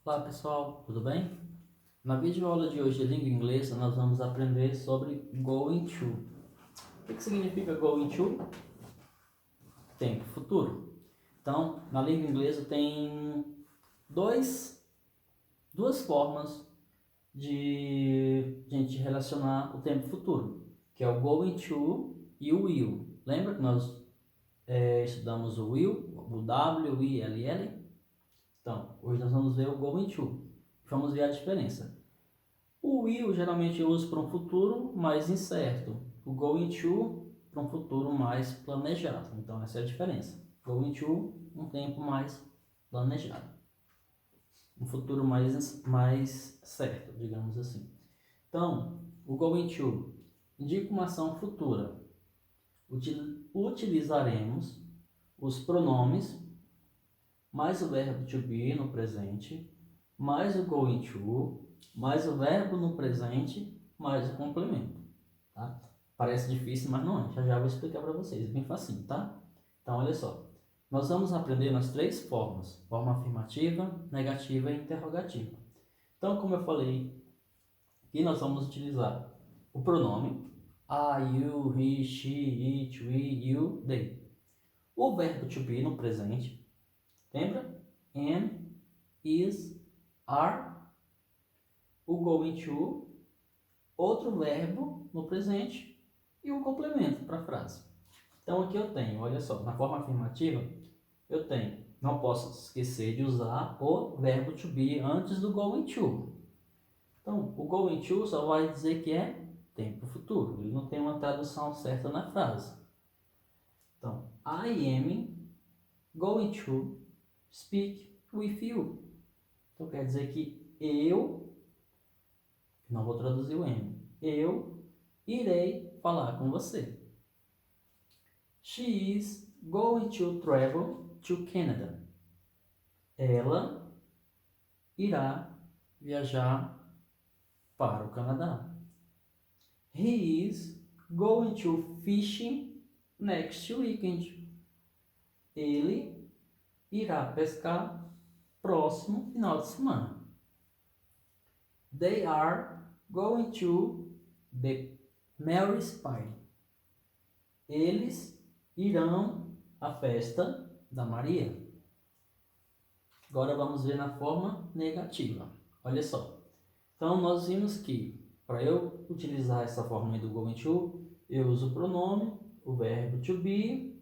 Olá pessoal, tudo bem? Na videoaula de hoje de língua inglesa nós vamos aprender sobre going to. O que significa going to? Tempo futuro. Então, na língua inglesa tem duas formas de a gente relacionar o tempo futuro, que é o going to e o will. Lembra que nós estudamos o will, o W, I, L, L? Então, hoje nós vamos ver o going to. Vamos ver a diferença. O will geralmente eu uso para um futuro mais incerto. O going to para um futuro mais planejado. Então essa é a diferença. Going to, um tempo mais planejado. Um futuro mais certo, digamos assim. Então, o going to indica uma ação futura. Utilizaremos os pronomes mais o verbo to be no presente, mais o going to, mais o verbo no presente, mais o complemento, tá? Parece difícil, mas não é. Já já vou explicar para vocês, bem facinho, tá? Então, olha só. Nós vamos aprender nas três formas: forma afirmativa, negativa e interrogativa. Então, como eu falei, aqui nós vamos utilizar o pronome I, you, he, she, it, we, you, they. O verbo to be no presente, lembra? Am, is, are. O going to, outro verbo no presente e um complemento para a frase. Então aqui eu tenho, olha só, na forma afirmativa, eu tenho, não posso esquecer de usar o verbo to be antes do going to. Então, o going to só vai dizer que é tempo futuro, ele não tem uma tradução certa na frase. Então, I am going to speak with you. Então quer dizer que não vou traduzir o am, eu irei falar com você. She is going to travel to Canada. Ela irá viajar para o Canadá. He is going to fishing next weekend. Ele irá pescar próximo final de semana. They are going to the Mary's party. Eles irão à festa da Maria. Agora vamos ver na forma negativa. Olha só. Então nós vimos que para eu utilizar essa forma do going to, eu uso o pronome, o verbo to be,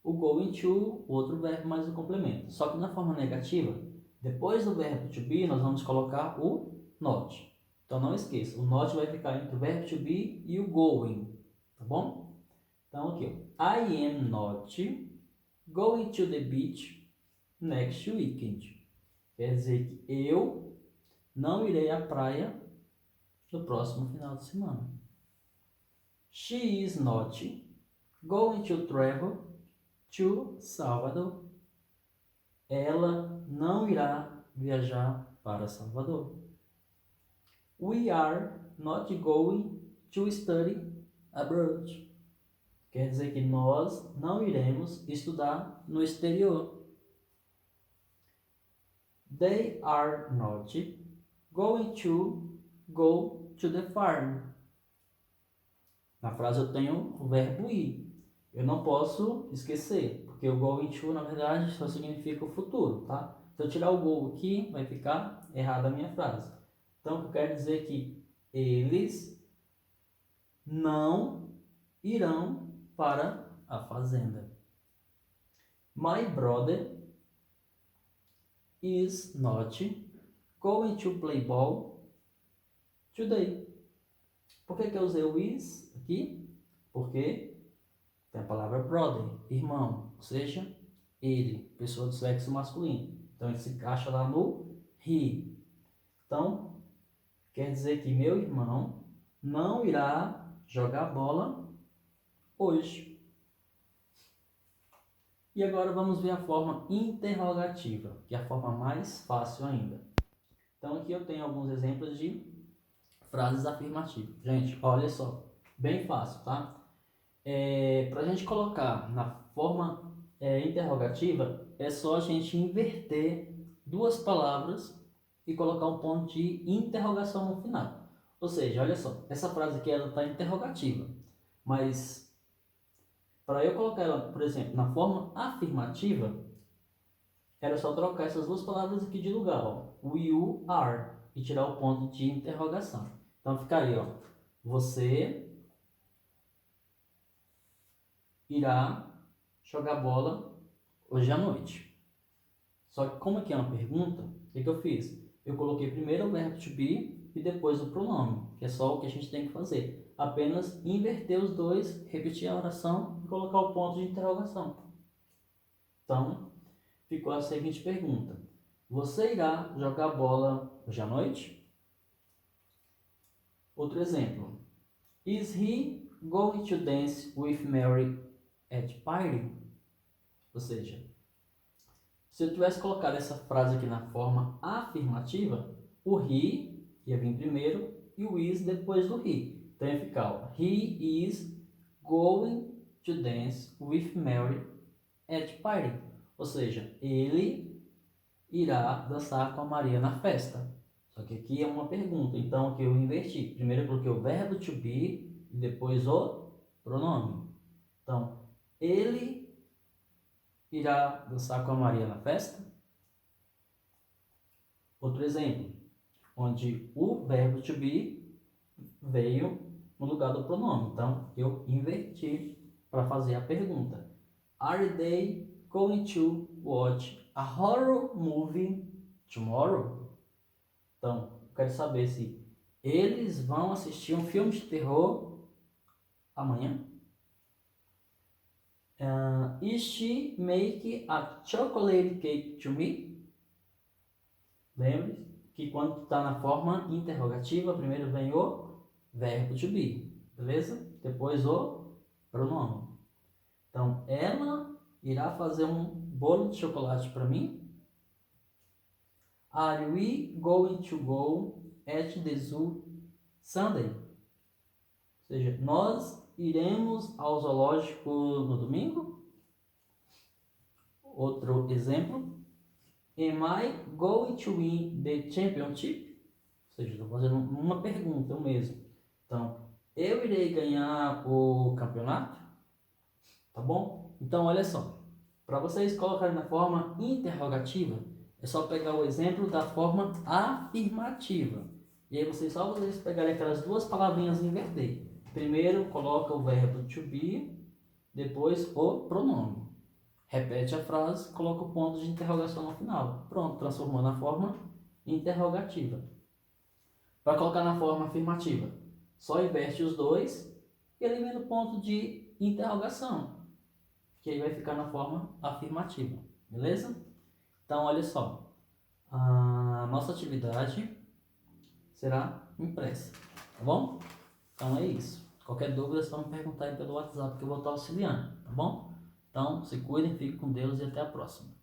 o going to, o outro verbo mais o complemento. Só que na forma negativa, depois do verbo to be, nós vamos colocar o not. Então não esqueça, o not vai ficar entre o verbo to be e o going, tá bom? Então aqui, ó. I am not going to the beach next weekend. Quer dizer que eu não irei à praia no próximo final de semana. She is not going to travel to Salvador. Ela não irá viajar para Salvador. We are not going to study abroad. Quer dizer que nós não iremos estudar no exterior. They are not going to go to the farm. Na frase eu tenho o verbo ir. Eu não posso esquecer, porque o going to, na verdade, só significa o futuro, tá? Se eu tirar o go aqui, vai ficar errada a minha frase. Então, eu quero dizer que eles não irão para a fazenda. My brother is not going to play ball today. Por que eu usei o is aqui? Porque tem a palavra brother, irmão, ou seja, ele, pessoa do sexo masculino. Então ele se encaixa lá no he. Então, quer dizer que meu irmão não irá jogar bola hoje. E agora vamos ver a forma interrogativa, que é a forma mais fácil ainda. Então aqui eu tenho alguns exemplos de frases afirmativas. Gente, olha só, bem fácil, tá? Para a gente colocar na forma interrogativa, é só a gente inverter duas palavras e colocar um ponto de interrogação no final. Ou seja, olha só, essa frase aqui ela está interrogativa, mas para eu colocar ela, por exemplo, na forma afirmativa, era só trocar essas duas palavras aqui de lugar, ó, o you are, e tirar o ponto de interrogação. Então ficaria, ó, você irá jogar bola hoje à noite. Só que como aqui é uma pergunta, o que eu fiz? Eu coloquei primeiro o verbo to be e depois o pronome, que é só o que a gente tem que fazer. Apenas inverter os dois, repetir a oração e colocar o ponto de interrogação. Então, ficou a seguinte pergunta: você irá jogar bola hoje à noite? Outro exemplo. Is he going to dance with Mary at party? Ou seja, se eu tivesse colocado essa frase aqui na forma afirmativa, o he ia vir primeiro e o is depois do he. Então ia ficar, ó, he is going to dance with Mary at party. Ou seja, ele irá dançar com a Maria na festa. Só que aqui é uma pergunta, então aqui eu inverti. Primeiro eu coloquei o verbo to be e depois o pronome. Então, ele irá dançar com a Maria na festa? Outro exemplo, onde o verbo to be veio no lugar do pronome. Então, eu inverti para fazer a pergunta. Are they going to watch a horror movie tomorrow? Então, eu quero saber se eles vão assistir um filme de terror amanhã. Is she make a chocolate cake to me? Lembre que quando está na forma interrogativa, primeiro vem o verbo to be, beleza? Depois o pronome. Então, ela irá fazer um bolo de chocolate para mim? Are we going to go at the zoo Sunday? Ou seja, nós iremos ao zoológico no domingo? Outro exemplo. Am I going to win the championship? Ou seja, estou fazendo uma pergunta, eu mesmo. Então, eu irei ganhar o campeonato? Tá bom? Então, olha só. Para vocês colocarem na forma interrogativa, é só pegar o exemplo da forma afirmativa. E aí vocês pegarem aquelas duas palavrinhas e inverter. Primeiro, coloca o verbo to be, depois o pronome. Repete a frase, coloca o ponto de interrogação no final. Pronto, transformou na forma interrogativa. Para colocar na forma afirmativa, só inverte os dois e elimina o ponto de interrogação, que aí vai ficar na forma afirmativa, beleza? Então, olha só, a nossa atividade será impressa, tá bom? Então é isso. Qualquer dúvida, é só me perguntar aí pelo WhatsApp que eu vou estar auxiliando, tá bom? Então, se cuidem, fiquem com Deus e até a próxima.